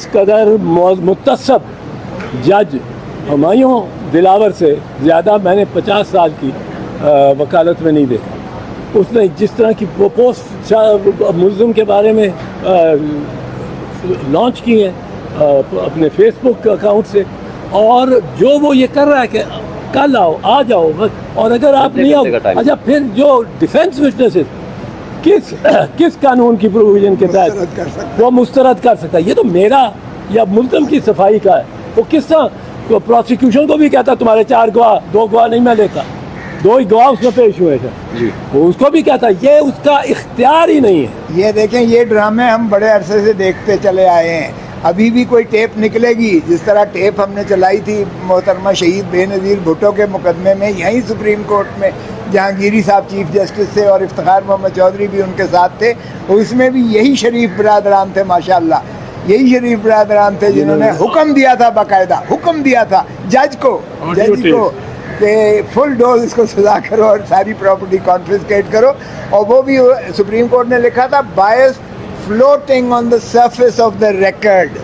इस कदर मुत्तसब जज हुमायूं दिलावर से ज़्यादा मैंने 50 साल की वकालत में नहीं देखा। उसने जिस तरह की पोस्ट मुल्ज़िम के बारे में लॉन्च की है अपने फेसबुक अकाउंट से, और जो वो ये कर रहा है कि कल आओ, आ जाओ, और अगर आप नहीं आओ, अच्छा फिर जो डिफेंस विटनेसेस किस कानून की प्रोविजन के तहत वो मुस्तरद कर सकता है? ये तो मेरा या मुल्ज़िम की सफाई का है। वो किस तरह तो प्रोसिक्यूशन को भी कहता तुम्हारे 4 गवाह, 2 गवाह नहीं मैं लेता, 2 ही गवाह उसमें पेश हुए थे जी, वो उसको भी कहता ये उसका इख्तियार ही नहीं है। ये देखें, ये ड्रामे हम बड़े अरसे से देखते चले आए हैं। अभी भी कोई टेप निकलेगी, जिस तरह टेप हमने चलाई थी मोहतरमा शहीद बेनज़ीर भुट्टो के मुकदमे में, यहीं सुप्रीम कोर्ट में जहांगीरी साहब चीफ जस्टिस थे और इफ्तिखार मोहम्मद चौधरी भी उनके साथ थे, उसमें भी यही शरीफ बरादरान थे माशाअल्लाह, यही शरीफ बरादरान थे जिन्होंने हुक्म दिया था, बाकायदा हुक्म दिया था जज को कि फुल डोज इसको सजा करो और सारी प्रॉपर्टी कॉन्फिस्केट करो। और वो भी सुप्रीम कोर्ट ने लिखा था bias floating on the surface of the record.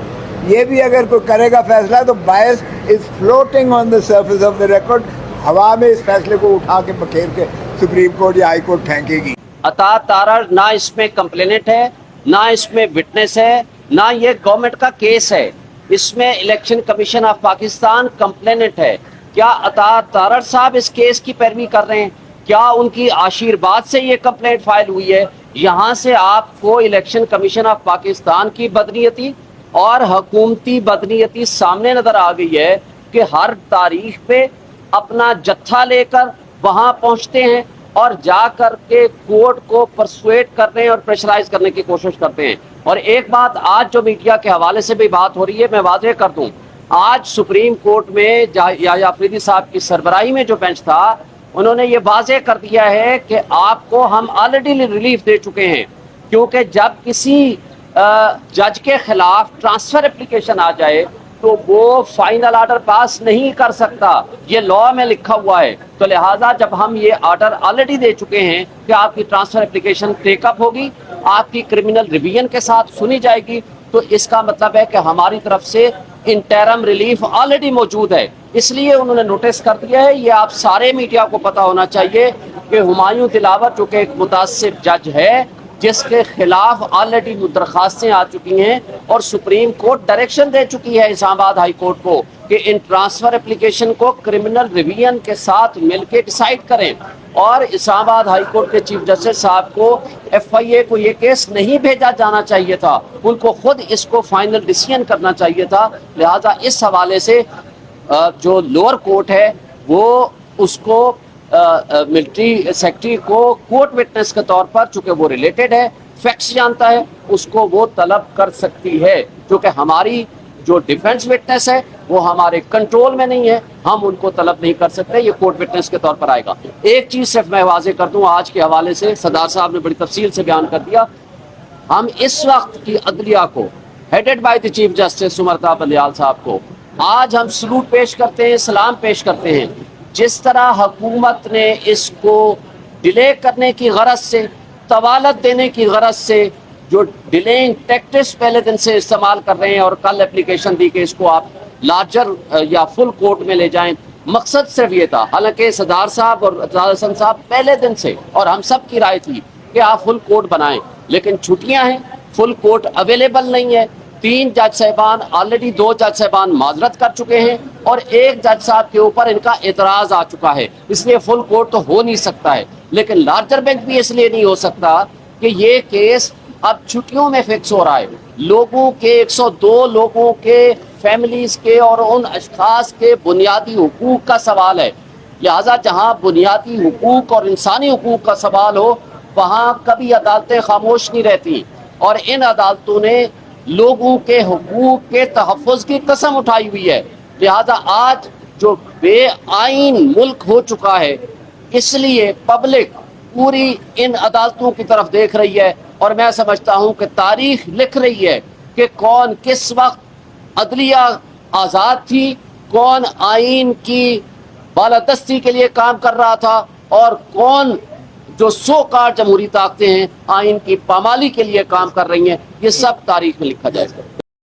ये भी अगर कोई करेगा फैसला तो bias is floating on the surface of the record, हवा में इस फैसले को उठा के बखेर के सुप्रीम कोर्ट या हाई कोर्ट फेंकेगी। अता तारड़ ना इसमें कंप्लेनेंट है, ना इसमें विटनेस है, ना ये गवर्नमेंट का केस है, इसमें election commission of Pakistan complainant है। क्या अता तारड़ साहब इस केस की पैरवी कर रहे हैं? क्या उनकी आशीर्वाद से ये कंप्लेंट फाइल हुई है? यहाँ से आपको इलेक्शन कमीशन ऑफ पाकिस्तान की बदनीयती और हुकूमती बदनीयती सामने नजर आ गई है कि हर तारीख पे अपना जत्था लेकर वहां पहुंचते हैं और जा कर के कोर्ट को परसुएट करने और प्रेशराइज करने की कोशिश करते हैं। और एक बात आज जो मीडिया के हवाले से भी बात हो रही है, मैं वाज़ेह कर दूं, आज सुप्रीम कोर्ट में याह्या अफरीदी साहब की सरबराही में जो बेंच था, उन्होंने ये वाज़ेह कर दिया है कि आपको हम ऑलरेडी रिलीफ दे चुके हैं, क्योंकि जब किसी जज के खिलाफ ट्रांसफर एप्लीकेशन आ जाए तो वो फाइनल ऑर्डर पास नहीं कर सकता, ये लॉ में लिखा हुआ है। तो लिहाजा जब हम ये ऑर्डर ऑलरेडी दे चुके हैं कि आपकी ट्रांसफर एप्लीकेशन टेकअप होगी, आपकी क्रिमिनल रिवीजन के साथ सुनी जाएगी, तो इसका मतलब है कि हमारी तरफ से इंटरम रिलीफ ऑलरेडी मौजूद है। इसलिए उन्होंने नोटिस कर दिया है। ये आप सारे मीडिया को पता होना चाहिए कि हुमायूं दिलावर जो कि एक मुतासिब जज है, जिसके खिलाफ ऑलरेडी दरखास्तें आ चुकी हैं और सुप्रीम कोर्ट डायरेक्शन दे चुकी है इस्लामाबाद हाई कोर्ट को कि इन ट्रांसफर एप्लीकेशन को क्रिमिनल रिवीजन के साथ मिलकर डिसाइड करें। और इस्लामाबाद हाई कोर्ट के चीफ जस्टिस साहब को FIA को ये केस नहीं भेजा जाना चाहिए था, उनको खुद इसको फाइनल डिसीजन करना चाहिए था। लिहाजा इस हवाले से जो लोअर कोर्ट है वो उसको मिलिट्री सेक्रेटरी को कोर्ट विटनेस के तौर पर, चूंकि वो रिलेटेड है, फैक्ट्स जानता है, उसको वो तलब कर सकती है। क्योंकि हमारी जो डिफेंस विटनेस है वो हमारे कंट्रोल में नहीं है, हम उनको तलब नहीं कर सकते, ये कोर्ट विटनेस के तौर पर आएगा। एक चीज सिर्फ मैं वाज़ेह कर दूं, आज के हवाले से सरदार साहब ने बड़ी तफसील से बयान कर दिया। हम इस वक्त की अदलिया को headed by the chief justice उमरता Bandial साहब को आज हम सलूट पेश करते हैं, सलाम पेश करते हैं। जिस तरह हुकूमत ने इसको डिले करने की गरज से, तवालत देने की गरज से जो डिलेइंग टैक्टिक्स पहले दिन से इस्तेमाल कर रहे हैं और कल एप्लीकेशन दी कि इसको आप लार्जर या फुल कोर्ट में ले जाएं, मकसद सिर्फ ये था। हालांकि सरदार साहब और हसन साहब पहले दिन से और हम सब की राय थी कि आप फुल कोर्ट बनाएं, लेकिन छुट्टियां हैं, फुल कोर्ट अवेलेबल नहीं है। 3 जज साहबान ऑलरेडी 2 जज साहबान माजरत कर चुके हैं और 1 जज साहब के ऊपर इनका एतराज आ चुका है, इसलिए फुल कोर्ट तो हो नहीं सकता है। लेकिन लार्जर बेंच भी इसलिए नहीं हो सकता कि ये केस अब छुट्टियों में फिक्स हो रहा है। लोगों के 102 लोगों के फैमिलीज के और उन अशखास के बुनियादी हुकूक का सवाल है। लिहाजा जहाँ बुनियादी हुकूक और इंसानी हुकूक का सवाल हो, वहाँ कभी अदालतें खामोश नहीं रहती और इन अदालतों ने लोगों के हुकूक के तहफ़्फ़ुज़ की कसम उठाई हुई है। लिहाजा आज जो बेआइन मुल्क हो चुका है, इसलिए पब्लिक पूरी इन अदालतों की तरफ देख रही है और मैं समझता हूँ कि तारीख लिख रही है कि कौन किस वक्त अदलिया आज़ाद थी, कौन आइन की बालादस्ती के लिए काम कर रहा था और कौन जो सो कार जमहूरी ताकतें हैं आइन की पामाली के लिए काम कर रही हैं। ये सब तारीख में लिखा जाएगा।